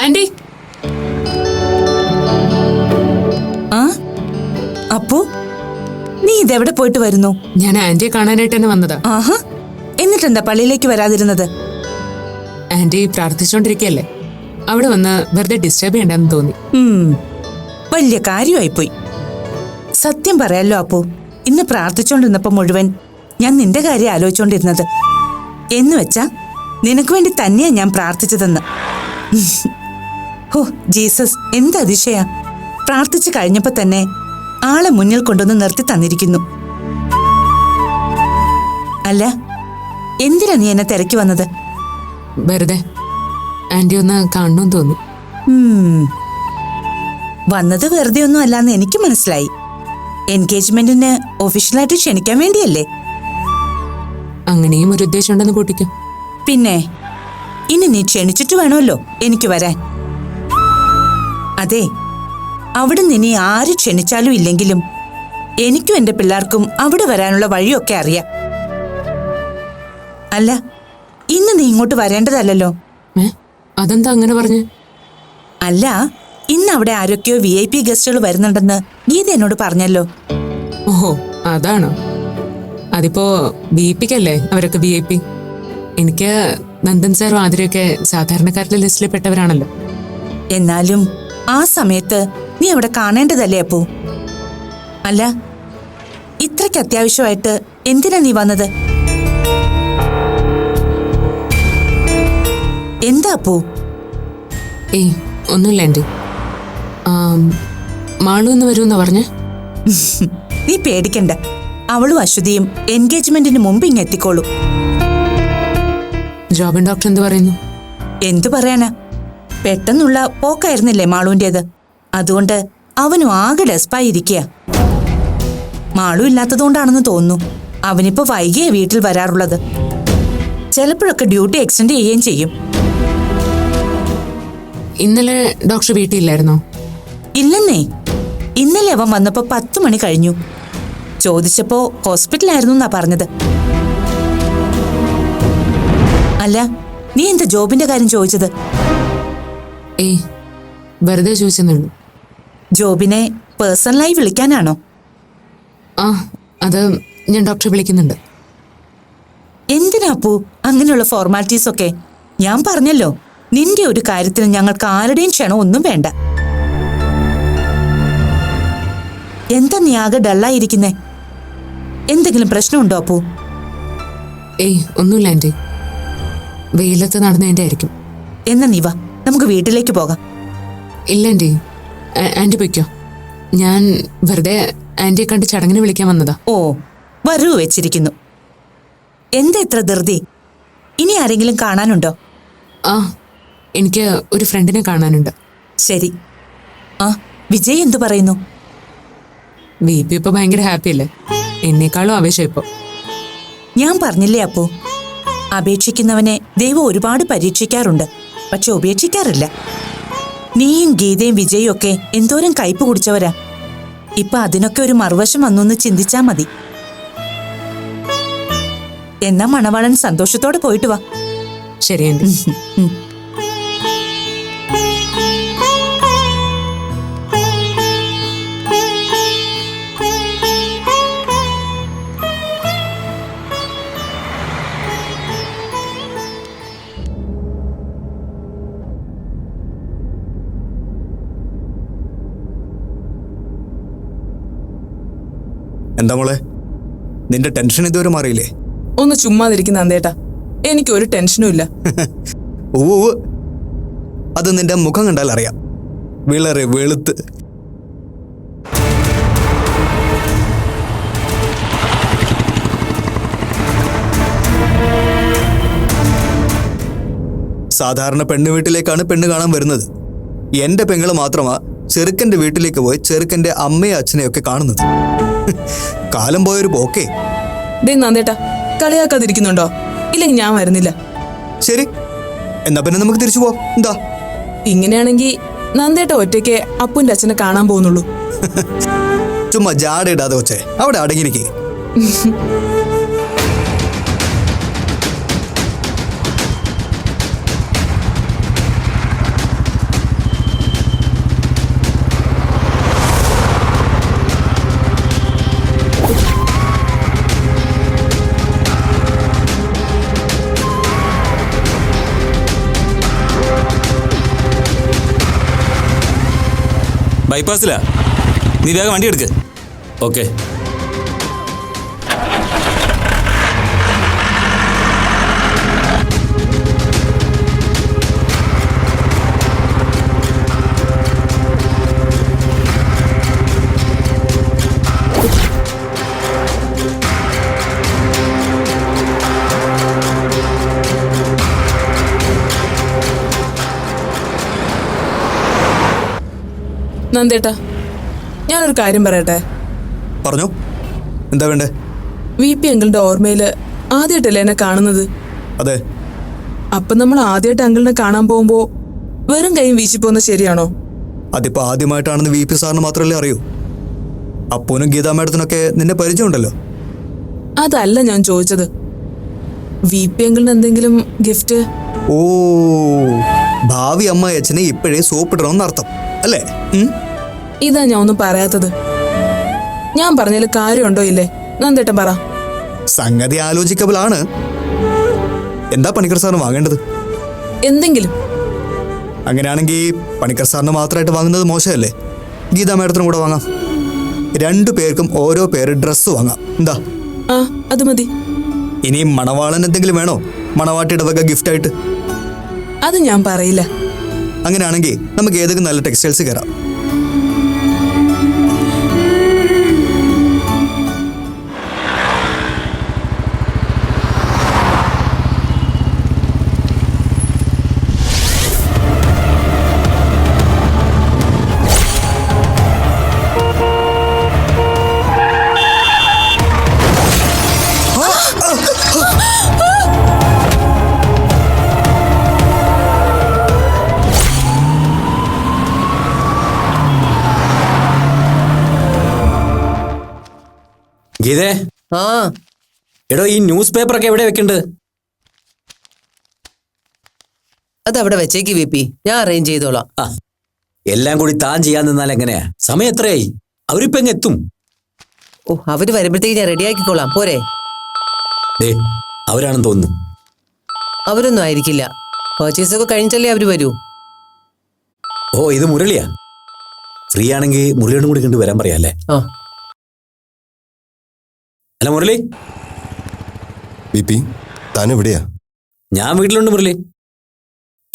Anti. ആ അപ്പു, നീ ഇതെവിടെ പോയിട്ട് വരുന്നു? ഞാൻ ആന്റിയെ കാണാനായിട്ട് തന്നെ വന്നതാ. ആഹാ, എന്നിട്ടെന്താ പള്ളിയിലേക്ക് വരാതിരുന്നത്? ആന്റി പ്രാർത്ഥിച്ചോണ്ടിരിക്കല്ലേ, അവിടെ വന്ന് വെറുതെ ഡിസ്റ്റർബ് ചെയ്യണ്ടെന്ന് തോന്നി. വലിയ കാര്യമായിപ്പോയി. സത്യം പറയാലോ അപ്പു, ഇന്ന് പ്രാർത്ഥിച്ചോണ്ടിരുന്നപ്പോ മുഴുവൻ ഞാൻ നിന്റെ കാര്യം ആലോചിച്ചോണ്ടിരുന്നത്. എന്ന് വെച്ചാ നിനക്ക് വേണ്ടി തന്നെയാ ഞാൻ പ്രാർത്ഥിച്ചതെന്ന്. ഹോ ജീസസ്, എന്ത് അതിശയ! പ്രാർത്ഥിച്ചു കഴിഞ്ഞപ്പോ തന്നെ ആളെ മുന്നിൽ കൊണ്ടുവന്ന് നിർത്തി തന്നിരിക്കുന്നു. അല്ല, എന്തിനാ നീ എന്നെ തിരക്കി വന്നത്? വെറുതെ ആന്റി ഒന്ന് കാണണമെന്ന് തോന്നി. വന്നത് വെറുതെ ഒന്നും അല്ലാന്ന് എനിക്ക് മനസ്സിലായി. എൻഗേജ്മെന്റിന് ഒഫീഷ്യലായിട്ട് ക്ഷണിക്കാൻ വേണ്ടിയല്ലേ? അങ്ങനെയും ഒരു ഉദ്ദേശം ഉണ്ടെന്ന് കൂട്ടിക്കും. പിന്നെ ഇനി നീ ക്ഷണിച്ചിട്ട് വേണമല്ലോ എനിക്ക് വരാൻ. അതെ, അവിടെ ഇനി ആര് ക്ഷണിച്ചാലും ഇല്ലെങ്കിലും എനിക്കും എന്റെ പിള്ളേർക്കും അവിടെ വരാനുള്ള വഴിയൊക്കെ അറിയാം. അല്ല, ഇന്ന് നീ ഇങ്ങോട്ട് വരേണ്ടതല്ലോ. അതെന്താ അങ്ങനെ പറഞ്ഞു? അല്ല, ഇന്ന് അവിടെ ആരൊക്കെയോ VIP ഗസ്റ്റുകൾ വരുന്നുണ്ടെന്ന് ഗീത എന്നോട് പറഞ്ഞല്ലോ. ഓഹോ, അതാണോ? അതിപ്പോ VIPക്കല്ലേ അവരൊക്കെ VIP. എനിക്ക് നന്ദൻ സാറും ആതിരയൊക്കെ സാധാരണക്കാരുടെ ലിസ്റ്റിൽ പെട്ടവരാണല്ലോ. എന്നാലും ആ സമയത്ത് നീ അവിടെ കാണേണ്ടതല്ലേ അപ്പു? അല്ല, ഇത്രയ്ക്ക് അത്യാവശ്യമായിട്ട് എന്തിനാ നീ വന്നത്? എന്താ അപ്പു? ഏയ് ഒന്നുമില്ല ആന്റി. മാളു എന്ന് വരുമെന്നാ പറഞ്ഞേ? നീ പേടിക്കണ്ട, അവളും അശ്വതിയും എൻഗേജ്മെന്റിന് മുമ്പ് ഇങ്ങ് എത്തിക്കോളൂ. ജോബിൻ ഡോക്ടർ എന്ത് പറയുന്നു? എന്തു പറയാനാ, പെട്ടെന്നുള്ള പോക്കായിരുന്നില്ലേ മാളുവിൻ്റെത്. അതുകൊണ്ട് അവനും ആകെ ഡെസ്പായിരിക്കുക. മാളു ഇല്ലാത്തതുകൊണ്ടാണെന്ന് തോന്നുന്നു അവനിപ്പോ വൈകിയേ വീട്ടിൽ വരാറുള്ളത്. ചിലപ്പോഴൊക്കെ ഡ്യൂട്ടി എക്സ്റ്റെൻഡ് ചെയ്യുകയും ചെയ്യും. ഇന്നലെ ഡോക്ടർ വീട്ടിലില്ലായിരുന്നോ? ഇല്ലെന്നേ, ഇന്നലെ അവൻ വന്നപ്പോ 10 മണി കഴിഞ്ഞു. ചോദിച്ചപ്പോ ഹോസ്പിറ്റലായിരുന്നു എന്നാ പറഞ്ഞത്. അല്ല, നീ എന്താ ജോബിന്റെ കാര്യം ചോദിച്ചത്? ഏയ് വെറുതെ ചോദിച്ചെന്നുള്ളൂ. ജോബിനെ പേഴ്സണലായി വിളിക്കാനാണോ? ആ, അത് ഞാൻ ഡോക്ടറെ വിളിക്കുന്നുണ്ട്. എന്തിനാ അപ്പു അങ്ങനെയുള്ള ഫോർമാലിറ്റീസ് ഒക്കെ? ഞാൻ പറഞ്ഞല്ലോ, നിന്റെ ഒരു കാര്യത്തിന് ഞങ്ങൾക്ക് ആരുടെയും ക്ഷണം ഒന്നും വേണ്ട. എന്താ നീ ആകെ ഡള്ളായിരിക്കുന്നേ? എന്തെങ്കിലും പ്രശ്നമുണ്ടോ അപ്പു? ഏയ് ഒന്നുമില്ല ആന്റി, വെയിലത്ത് നടന്നതിന്റെ ആയിരിക്കും. എന്നാ നീ വാ, നമുക്ക് വീട്ടിലേക്ക് പോകാം. ഇല്ല ആന്റി, ആന്റി പൊയ്ക്കോ. ഞാൻ വെറുതെ ആന്റിയെ കണ്ട് ചടങ്ങിന് വിളിക്കാൻ വന്നതാ. ഓ, വരൂ വെച്ചിരിക്കുന്നു. എന്താ ഇത്ര ധൃതി? ഇനി ആരെങ്കിലും കാണാനുണ്ടോ? ആ, എനിക്ക് ഒരു ഫ്രണ്ടിനെ കാണാനുണ്ട്. ശരി. ആ, വിജയ് എന്തു പറയുന്നു? VP ഇപ്പൊ ഭയങ്കര ഹാപ്പി അല്ലേ? എന്നെക്കാളും ആവേശം ഇപ്പൊ. ഞാൻ പറഞ്ഞില്ലേ അപ്പു, അപേക്ഷിക്കുന്നവനെ ദൈവം ഒരുപാട് പരീക്ഷിക്കാറുണ്ട്, പക്ഷെ ഉപേക്ഷിക്കാറില്ല. നീയും ഗീതയും വിജയും ഒക്കെ എന്തോരം കയ്പ് കുടിച്ചവരാ. ഇപ്പൊ അതിനൊക്കെ ഒരു മറുവശം വന്നു ചിന്തിച്ചാ മതി. എന്നാ മണവാളൻ സന്തോഷത്തോടെ പോയിട്ട് വാ. ശരി ആന്റി. എന്താ മോളെ, നിന്റെ ടെൻഷൻ ഇതുവരെ മാറിയില്ലേ? ഒന്ന് ചുമ്മാതിരിക്കുന്ന അന്തേട്ടാ, എനിക്കൊരു ടെൻഷനും ഇല്ല. ഓ, അത് നിന്റെ മുഖം കണ്ടാൽ അറിയാം, വിളറി വെളുത്ത്. സാധാരണ പെണ്ണ് വീട്ടിലേക്കാണ് പെണ്ണ് കാണാൻ വരുന്നത്. എന്റെ പെങ്ങള് മാത്രമാ ചെറുക്കന്റെ വീട്ടിലേക്ക് പോയി ചെറുക്കന്റെ അമ്മയും അച്ഛനെയൊക്കെ കാണുന്നത്. കാലം പോയൊരു പോക്കേ. ദേ നന്ദേട്ടാ, കളിയാക്കാതിരിക്കുന്നുണ്ടോ? ഇല്ലെങ്കിൽ ഞാൻ വരുന്നില്ല. ശരി, എന്നാ പിന്നെ നമുക്ക് തിരിച്ചു പോവാം. എന്താ? ഇങ്ങനെയാണെങ്കിൽ നന്ദേട്ട ഒറ്റയ്ക്ക് അപ്പുന്റെ അച്ഛനെ കാണാൻ പോകുന്നുള്ളൂ. ചുമ്മാ ജാടയിടാതെ വെച്ചേ, അവിടെ അടങ്ങിയിരിക്കേ. ബൈപ്പാസിലാ. നീ വേഗം വണ്ടി എടുക്ക്. ഓക്കെ. നന്ദേട്ടാ, ഞാനൊരു കാര്യം പറയട്ടെ. പറഞ്ഞോ, എന്താ വേണ്ടേ? VP അങ്കിളിന്റെ ഓർമ്മയില് ആദ്യമായിട്ടല്ലേ എന്നെ കാണുന്നത്? അതെ. അപ്പൊ നമ്മൾ ആദ്യമായിട്ട് അങ്കിളിനെ കാണാൻ പോകുമ്പോ വെറും കൈയും വീശി പോകുന്നത് ശരിയാണോ? അതിപ്പോ ആദ്യമായിട്ടാണെന്ന് VP സാറിന് മാത്രമല്ലേ അറിയൂ. അപ്പൂനും ഗീതാ മാഡത്തിനൊക്കെ നിന്നെ പരിചയമുണ്ടല്ലോ. അതല്ല ഞാൻ ചോദിച്ചത്. VP അങ്കിളിന് എന്തെങ്കിലും ഗിഫ്റ്റ്? ഓ, ഭാവി അമ്മ അച്ഛനെ ഇപ്പോഴേ സോപ്പിടണമെന്ന് അർത്ഥം അല്ലേ? ഇതാ ഞാൻ ഒന്നും പറയാത്തത്. ഞാൻ പറഞ്ഞതിൽ കാര്യമുണ്ടോ ഇല്ലേ? നന്ദേട്ടൻ പറ. സംഗതി ആലോചിക്കബിൾ ആണ്. എന്താ പണിക്കർ സാറിന് വാങ്ങേണ്ടത്? എന്തെങ്കിലും. അങ്ങനെയാണെങ്കിൽ പണിക്കർ സാറിന് മാത്രമായിട്ട് വാങ്ങുന്നത് മോശമല്ലേ? ഗീതാ മാഡത്തിനും കൂടെ വാങ്ങാം. 2 പേർക്കും ഓരോ പേര് ഡ്രസ്സ് വാങ്ങാം. എന്താ? ആ, അത് മതി. ഇനിയും മണവാളൻ എന്തെങ്കിലും വേണോ? മണവാട്ടിയുടെ വക ഗിഫ്റ്റായിട്ട്? അത് ഞാൻ പറയില്ല. അങ്ങനെയാണെങ്കിൽ നമുക്ക് ഏതെങ്കിലും നല്ല ടെക്സ്റ്റൈൽസ് കയറാം. ഗീതേ, ആ എടോ ഈ ന്യൂസ് പേപ്പറൊക്കെ എവിടെ വെക്കണ്ട്? അതവിടെ വെച്ചേക്ക് VP, ഞാൻ അറേഞ്ച് ചെയ്തോളാം. ആ, എല്ലാം കൂടി താൻ ചെയ്യാൻ നിന്നാൽ എങ്ങനെയാ? സമയം എത്രയായി? അവരിപ്പോ എങ്ങ് എത്തും. ഓ, അവര് വരുമ്പോഴത്തേക്ക് ഞാൻ റെഡിയാക്കിക്കോളാം. പോരെ? ദേ, അവരാണെന്ന് തോന്നുന്നു. അവരൊന്നും ആയിരിക്കില്ല. പർച്ചേസ് ഒക്കെ കഴിഞ്ഞിട്ടല്ലേ അവര് വരൂ. ഓ, ഇത് മുരളിയാ. ഫ്രീ ആണെങ്കിൽ മുരളിയോടും കൂടി കണ്ടു വരാൻ പറയാല്ലേ? ആ, അല്ല മുരളി, VP, താൻ എവിടെയാ? ഞാൻ വീട്ടിലുണ്ട് മുരളി.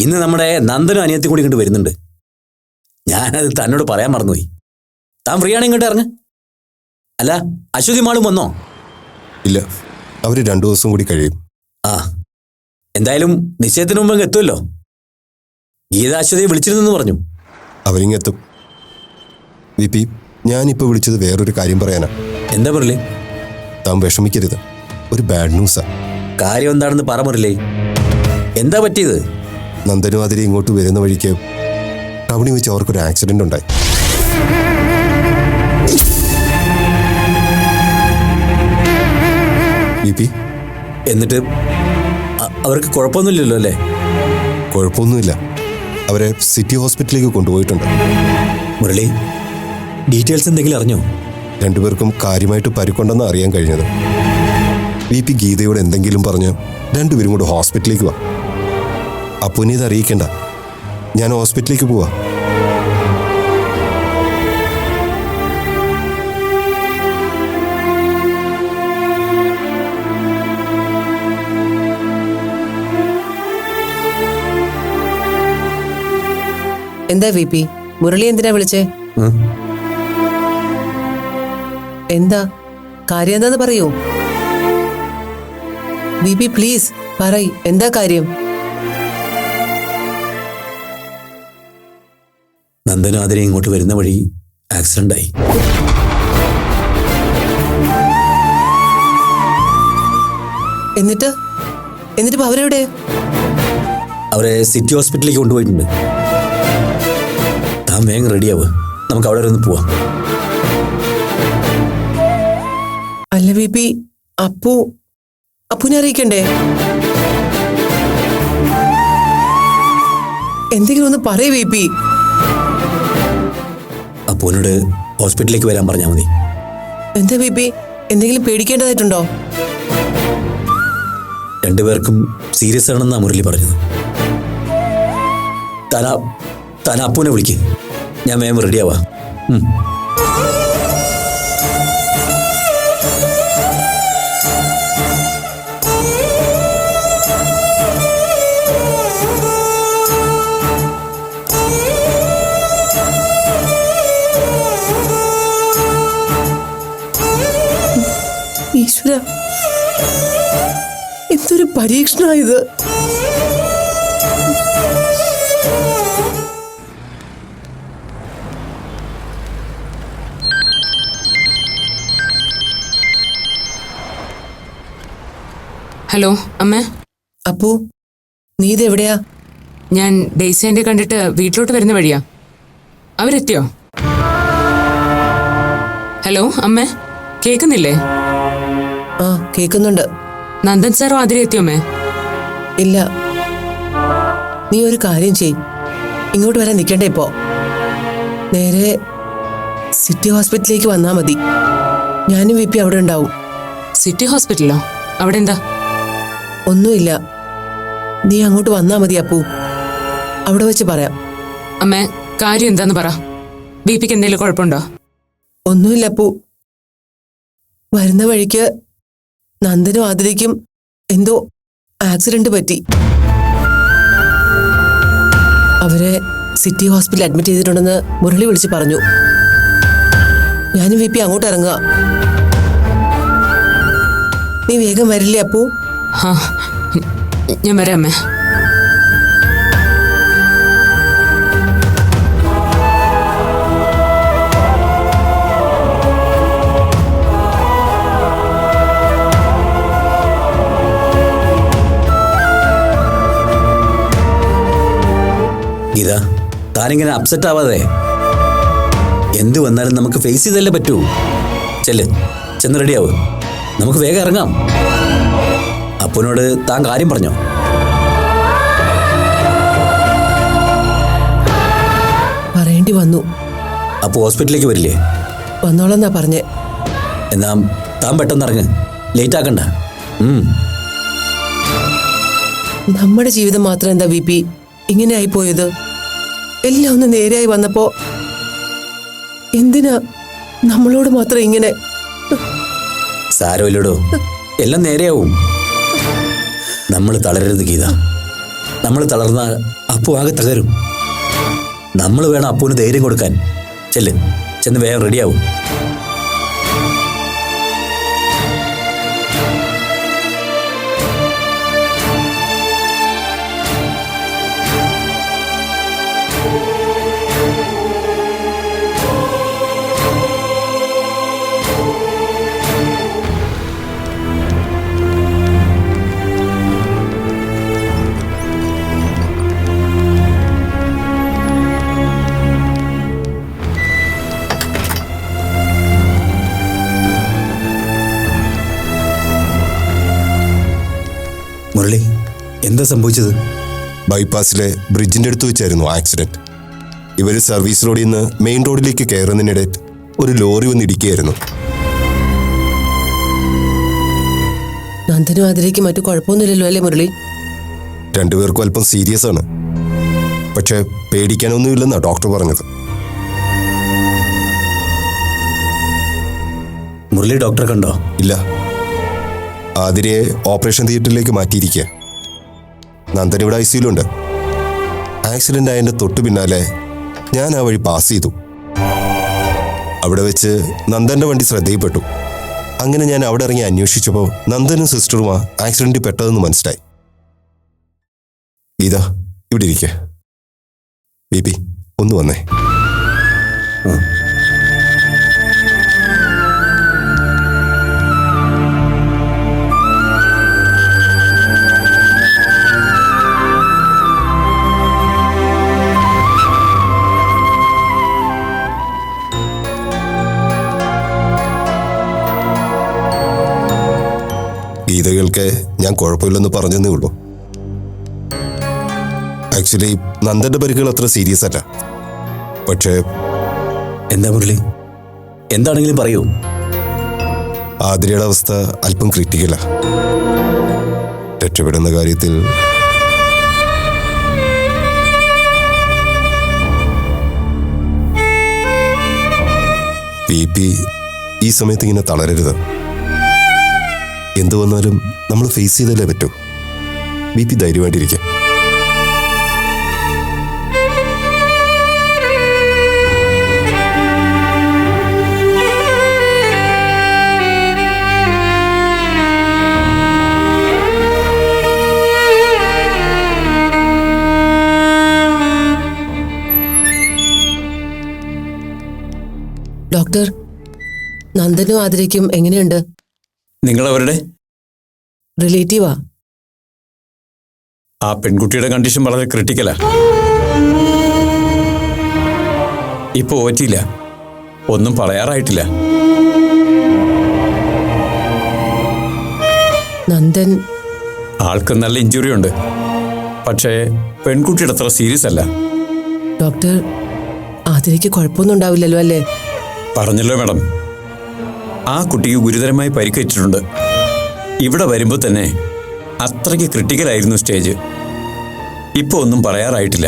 ഇന്ന് നമ്മുടെ നന്ദനും അനിയത്തി കൂടി ഇങ്ങോട്ട് വരുന്നുണ്ട്. ഞാനത് തന്നോട് പറയാൻ മറന്നുപോയി. താൻ ഫ്രീ ആണെങ്കിൽ ഇങ്ങോട്ട് ഇറങ്ങ്. അല്ല, അശ്വതി മാളും വന്നോ? ഇല്ല, അവര് 2 ദിവസം കൂടി കഴിയും. ആ, എന്തായാലും നിശ്ചയത്തിന് മുമ്പ് അങ്ങ് എത്തുമല്ലോ. ഗീത അശ്വതിയെ വിളിച്ചിരുന്നെന്ന് പറഞ്ഞു. അവരിങ്ങെത്തും. VP, ഞാനിപ്പോ വിളിച്ചത് വേറൊരു കാര്യം പറയാനാ. എന്താ മുരളി? താൻ വിഷമിക്കരുത്. ഒരു ബാഡ് ന്യൂസാ. കാര്യം എന്താണെന്ന് പറ മുരളി. എന്താ പറ്റിയത്? നന്ദനും അതിരെ ഇങ്ങോട്ട് വരുന്ന വഴിക്ക് ടൗണിൽ വെച്ച് അവർക്കൊരു ആക്സിഡന്റ് ഉണ്ടായി. VP, എന്നിട്ട് അവർക്ക് കുഴപ്പമൊന്നുമില്ലല്ലോ അല്ലേ? കുഴപ്പമൊന്നുമില്ല. അവരെ സിറ്റി ഹോസ്പിറ്റലിലേക്ക് കൊണ്ടുപോയിട്ടുണ്ട്. മുരളി, ഡീറ്റെയിൽസ് എന്തെങ്കിലും അറിഞ്ഞോ? 2 പേർക്കും കാര്യമായിട്ട് പരിക്കുണ്ടെന്ന് അറിയാൻ കഴിഞ്ഞത്. VP ഗീതയോട് എന്തെങ്കിലും പറഞ്ഞ് 2 പേരും കൂടെ ഹോസ്പിറ്റലിലേക്ക് വാ. അപ്പൂനെ ഇത് അറിയിക്കണ്ട. ഞാൻ ഹോസ്പിറ്റലിലേക്ക് പോവാ. എന്താ VP? മുരളി എന്തിനാ വിളിച്ചേ? എന്താ കാര്യം? എന്താന്ന് പറയൂ VP, പ്ലീസ് പറയ്, എന്താ കാര്യം? നന്ദനും അതിരെ ഇങ്ങോട്ട് വരുന്ന വഴി ആക്സിഡന്റ് ആയി. എന്നിട്ട് അവരെവിടെ? അവരെ സിറ്റി ഹോസ്പിറ്റലിലേക്ക് കൊണ്ടുപോയിട്ടുണ്ട്. താൻ വേഗം റെഡിയാവ്, നമുക്ക് അവിടെ ഒന്ന് പോവാം. അല്ല VP, അപ്പുനെ അറിയിക്കണ്ടേ? എന്തെങ്കിലും ഒന്ന് പറയ് VP. അപ്പൂനോട് ഹോസ്പിറ്റലിലേക്ക് വരാൻ പറഞ്ഞാൽ മതി. എന്താ VP, എന്തെങ്കിലും പേടിക്കേണ്ടതായിട്ടുണ്ടോ? 2 പേർക്കും സീരിയസ് ആണെന്നാ മുരളി പറഞ്ഞത്. താൻ അപ്പൂനെ വിളിക്ക്, ഞാൻ വേഗം റെഡിയാവാ. ഈശ്വര, എന്തൊരു പരീക്ഷണമായത്. ഹലോ അമ്മേ, അപ്പു, നീ ഇതെവിടെയാ? ഞാൻ ഡെയ്സി ആന്റിയെ കണ്ടിട്ട് വീട്ടിലോട്ട് വരുന്ന വഴിയാ. അവരെത്തിയോ? ഹലോ അമ്മേ, കേൾക്കുന്നില്ലേ? ആ, കേൾക്കുന്നുണ്ട്. നന്ദൻ സാറോ ആതിരെ എത്തിയോ അമ്മേ? ഇല്ല, നീ ഒരു കാര്യം ചെയ്, ഇങ്ങോട്ട് വരാൻ നിൽക്കണ്ട. ഇപ്പോ നേരെ സിറ്റി ഹോസ്പിറ്റലിലേക്ക് വന്നാ മതി. ഞാനും വിപി അവിടെ ഉണ്ടാവും. സിറ്റി ഹോസ്പിറ്റലോ? അവിടെ എന്താ? ഒന്നുമില്ല, നീ അങ്ങോട്ട് വന്നാ മതി അപ്പു. അവിടെ വെച്ച് പറയാം. അമ്മേ, കാര്യം എന്താന്ന് പറ. ബിപിക്ക് എന്തെങ്കിലും കുഴപ്പമുണ്ടോ? ഒന്നുമില്ല അപ്പു, വരുന്ന വഴിക്ക് നന്ദനും ആതിരയ്ക്കും എന്തോ ആക്സിഡന്റ് പറ്റി. അവരെ സിറ്റി ഹോസ്പിറ്റലിൽ അഡ്മിറ്റ് ചെയ്തിട്ടുണ്ടെന്ന് മുരളി വിളിച്ച് പറഞ്ഞു. ഞാനും വിപി അങ്ങോട്ട് ഇറങ്ങുക. നീ വേഗം വരില്ലേ അപ്പു? ഹാ, ഞാൻ വരാം അമ്മേ. ഗീത, താനിങ്ങനെ അപ്സെറ്റ് ആവാതെ. എന്ത് വന്നാലും നമുക്ക് ഫേസ് ചെയ്തല്ലേ പറ്റൂ. ചെന്ന് റെഡിയാവും. നമുക്ക് വേഗം ഇറങ്ങാം. അപ്പനോട് താൻ കാര്യം പറഞ്ഞോ? പറയേണ്ടി വന്നു. അപ്പൊ ഹോസ്പിറ്റലിലേക്ക് വരില്ലേ? വന്നോളന്നാ പറഞ്ഞേ. എന്നാ താൻ പെട്ടെന്ന് ഇറങ്ങ്, ലേറ്റ് ആക്കണ്ട. നമ്മുടെ ജീവിതം മാത്രം എന്താ വിപി ഇങ്ങനെ ആയി പോയത്? എല്ലാം ഒന്ന് നേരെയായി വന്നപ്പോ എന്തിനാ നമ്മളോട് മാത്രം ഇങ്ങനെ? സാരമില്ലടോ, എല്ലാം നേരെയാവും. നമ്മൾ തളരരുത് ഗീത. നമ്മൾ തളർന്നാൽ അപ്പു ആകെ തകരും. നമ്മൾ വേണം അപ്പുവിന് ധൈര്യം കൊടുക്കാൻ. ചെന്ന് വേഗം റെഡിയാവും. മുരളി, എന്താ സംഭവിച്ചത്? ബൈപ്പാസിലെ ബ്രിഡ്ജിന്റെ അടുത്ത് വെച്ചായിരുന്നു ആക്സിഡന്റ്. ഇവര് സർവീസ് റോഡിൽ നിന്ന് മെയിൻ റോഡിലേക്ക് കയറുന്നതിനിടെ ഒരു ലോറി വന്ന് ഇടിക്കുകയായിരുന്നു. നന്ദനും ആതിരയ്ക്ക് മറ്റു കുഴപ്പമൊന്നുമില്ലല്ലോ അല്ലേ മുരളി? രണ്ടുപേർക്കും അല്പം സീരിയസ് ആണ്. പക്ഷെ പേടിക്കാനൊന്നുമില്ലെന്നാ ഡോക്ടർ പറഞ്ഞത്. മുരളി ഡോക്ടറെ കണ്ടോ? ഇല്ല, ആതിരയെ ഓപ്പറേഷൻ തിയേറ്ററിലേക്ക് മാറ്റിയിരിക്കുക. നന്ദൻ ഇവിടെ ICUലുണ്ട്. ആക്സിഡന്റ് ആയതിന്റെ തൊട്ടു പിന്നാലെ ഞാൻ ആ വഴി പാസ് ചെയ്തു. അവിടെ വെച്ച് നന്ദന്റെ വണ്ടി ശ്രദ്ധയിൽപ്പെട്ടു. അങ്ങനെ ഞാൻ അവിടെ ഇറങ്ങി അന്വേഷിച്ചപ്പോൾ നന്ദനും സിസ്റ്ററുമാ ആക്സിഡന്റിൽ പെട്ടതെന്ന് മനസ്സിലായി. ഗീത, ഇവിടെ ഇരിക്കുക. ബിപി ഒന്ന് വന്നേ. ഗീതകൾക്ക് ഞാൻ കുഴപ്പമില്ലെന്ന് പറഞ്ഞതേ ഉള്ളൂ. ആക്ച്വലി നന്ദന്റെ പരിക്കുകൾ അത്ര സീരിയസ് അല്ല. പക്ഷേ എന്താ മുരളി, എന്താണെങ്കിലും പറയൂ. ആതിരയുടെ അവസ്ഥ അല്പം ക്രിട്ടിക്കലാ. രക്ഷപ്പെടുന്ന കാര്യത്തിൽ പി ഈ സമയത്ത് ഇങ്ങനെ തളരരുത്. എന്തു വന്നാലും നമ്മൾ ഫേസ് ചെയ്തല്ലേ പറ്റൂ. ബി പി ധൈര്യമായിട്ടിരിക്കുക. ഡോക്ടർ, നന്ദനും ആതിരയ്ക്കും എങ്ങനെയുണ്ട്? നിങ്ങൾ അവരുടെ റിലേറ്റീവാ. ആ പെൺകുട്ടിയുടെ കണ്ടീഷൻ വളരെ ക്രിട്ടിക്കലാ. ഇപ്പൊ ഓറ്റിയില്ല, ഒന്നും പറയാറായിട്ടില്ല. നന്ദൻ ആൾക്ക് നല്ല ഇഞ്ചുറി ഉണ്ട്, പക്ഷേ പെൺകുട്ടിയുടെ അത്ര സീരിയസ് അല്ല. ഡോക്ടർ, ആതിരയ്ക്ക് കുഴപ്പമൊന്നും ഉണ്ടാവില്ലല്ലോ അല്ലേ? പറഞ്ഞല്ലോ മാഡം, ആ കുട്ടിക്ക് ഗുരുതരമായി പരിക്കേറ്റിട്ടുണ്ട്. ഇവിടെ വരുമ്പോൾ തന്നെ അത്രയ്ക്ക് ക്രിട്ടിക്കലായിരുന്നു സ്റ്റേജ്. ഇപ്പോൾ ഒന്നും പറയാറായിട്ടില്ല.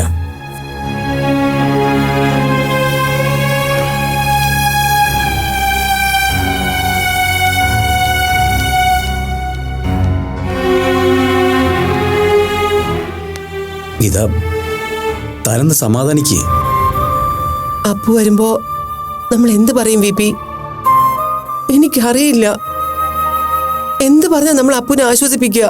ഇതാ താനെന്ന് സമാധാനിക്കേ. അപ്പു വരുമ്പോ നമ്മൾ എന്ത് പറയും വി പി? എനിക്കറിയില്ല. എന്ത് പറഞ്ഞാൽ നമ്മൾ അപ്പുവിനെ ആശ്വസിപ്പിക്കുക?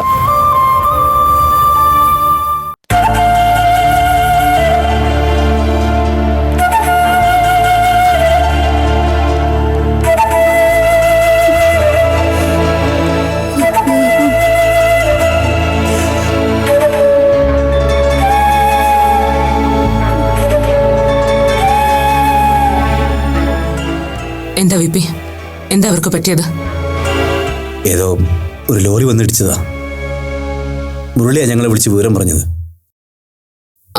എന്താ വി പി, എന്താ അവർക്ക് പറ്റിയത്? ഏതോ ഒരു ലോറി വന്നിടിച്ചതാ. മുരളിയാ ഞങ്ങളെ വിളിച്ച് വിവരം പറഞ്ഞത്.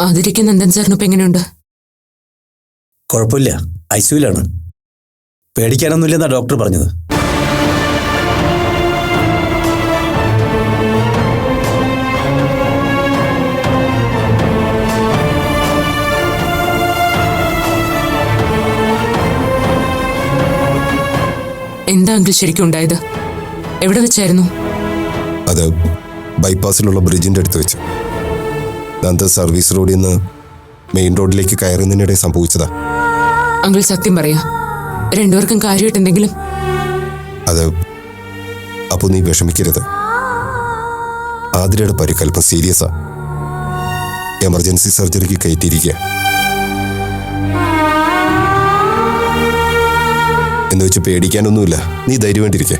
ആതിരയ്ക്ക് നന്ദൻ സാറിനിപ്പോ എങ്ങനെയുണ്ട്? കുഴപ്പമില്ല, ഐസിയുലാണ്. പേടിക്കാനൊന്നുമില്ലെന്നാ ഡോക്ടർ പറഞ്ഞത്. എന്താ അങ്കിൾ ശരിക്കും ഉണ്ടായത്? എവിടെ വെച്ചായിരുന്നു? അത് ബൈപ്പാസിലുള്ള ബ്രിഡ്ജിന്റെ അടുത്ത് വെച്ച്. നന്ദ സർവീസ് റോഡിൽ നിന്ന് മെയിൻ റോഡിലേക്ക് കയറുന്നതിനിടെ സംഭവിച്ചതാ. അങ്കിൾ സത്യം പറയാ, രണ്ടുപേർക്കും കാര്യമായിട്ട് എന്തെങ്കിലും? അത് അപ്പൊ നീ വിഷമിക്കരുത്. ആതിരയുടെ പരിക്കല്പം സീരിയസാ. എമർജൻസി സർജറിക്ക് കയറ്റിയിരിക്കുക. എന്ന് വെച്ച് പേടിക്കാനൊന്നുമില്ല. നീ ധൈര്യമായിട്ടിരിക്കുക.